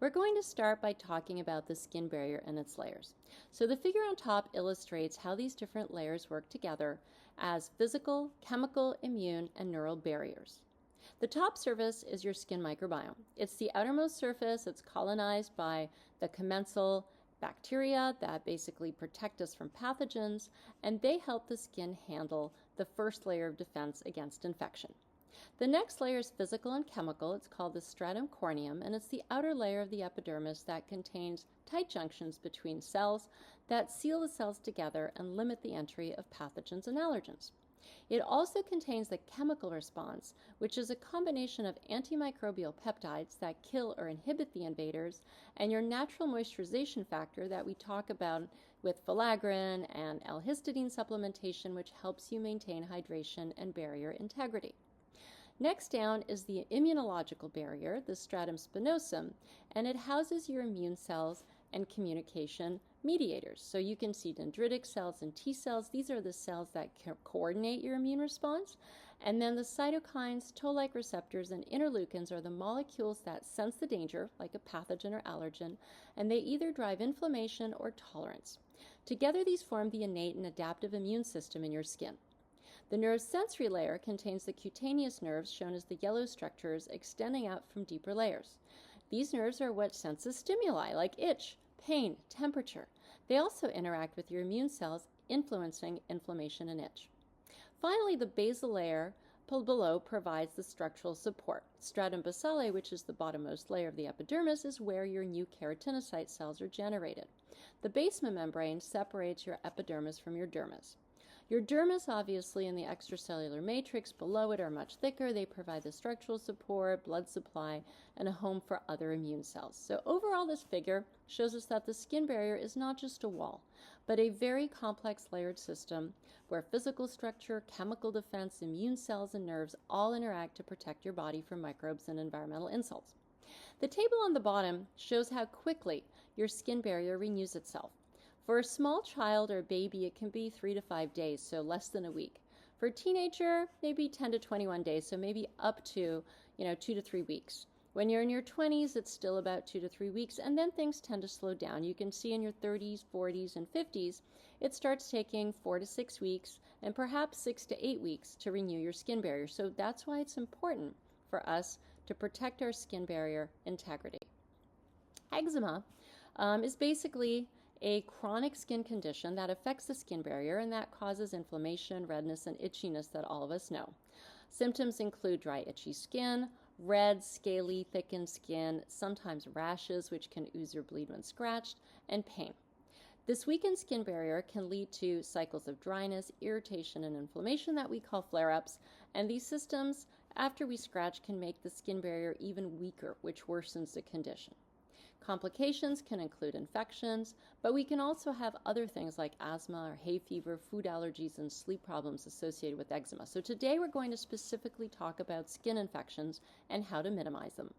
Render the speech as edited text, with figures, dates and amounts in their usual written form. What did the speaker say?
We're going to start by talking about the skin barrier and its layers. So the figure on top illustrates how these different layers work together as physical, chemical, immune, and neural barriers. The top surface is your skin microbiome. It's the outermost surface. It's colonized by the commensal bacteria that basically protect us from pathogens, and they help the skin handle the first layer of defense against infection. The next layer is physical and chemical. It's called the stratum corneum, and it's the outer layer of the epidermis that contains tight junctions between cells that seal the cells together and limit the entry of pathogens and allergens. It also contains the chemical response, which is a combination of antimicrobial peptides that kill or inhibit the invaders, and your natural moisturization factor that we talk about with filaggrin and L-histidine supplementation, which helps you maintain hydration and barrier integrity. Next down is the immunological barrier, the stratum spinosum, and it houses your immune cells and communication mediators. So you can see dendritic cells and T cells. These are the cells that coordinate your immune response. And then the cytokines, toll-like receptors, and interleukins are the molecules that sense the danger, like a pathogen or allergen, and they either drive inflammation or tolerance. Together, these form the innate and adaptive immune system in your skin. The neuro-sensory layer contains the cutaneous nerves, shown as the yellow structures, extending out from deeper layers. These nerves are what senses stimuli like itch, pain, temperature. They also interact with your immune cells, influencing inflammation and itch. Finally, the basal layer below provides the structural support. Stratum basale, which is the bottommost layer of the epidermis, is where your new keratinocyte cells are generated. The basement membrane separates your epidermis from your dermis. Your dermis, obviously, and the extracellular matrix below it are much thicker. They provide the structural support, blood supply, and a home for other immune cells. So overall, this figure shows us that the skin barrier is not just a wall, but a very complex layered system where physical structure, chemical defense, immune cells, and nerves all interact to protect your body from microbes and environmental insults. The table on the bottom shows how quickly your skin barrier renews itself. For a small child or baby, it can be 3 to 5 days, so less than a week. For a teenager, maybe 10 to 21 days, so maybe up to 2 to 3 weeks. When you're in your 20s, it's still about 2 to 3 weeks, and then things tend to slow down. You can see in your 30s, 40s, and 50s, it starts taking 4 to 6 weeks, and perhaps 6 to 8 weeks to renew your skin barrier. So that's why it's important for us to protect our skin barrier integrity. Eczema is basically a chronic skin condition that affects the skin barrier and that causes inflammation, redness, and itchiness that all of us know. Symptoms include dry, itchy skin, red, scaly, thickened skin, sometimes rashes, which can ooze or bleed when scratched, and pain. This weakened skin barrier can lead to cycles of dryness, irritation, and inflammation that we call flare-ups, and these symptoms, after we scratch, can make the skin barrier even weaker, which worsens the condition. Complications can include infections, but we can also have other things like asthma or hay fever, food allergies, and sleep problems associated with eczema. So today we're going to specifically talk about skin infections and how to minimize them.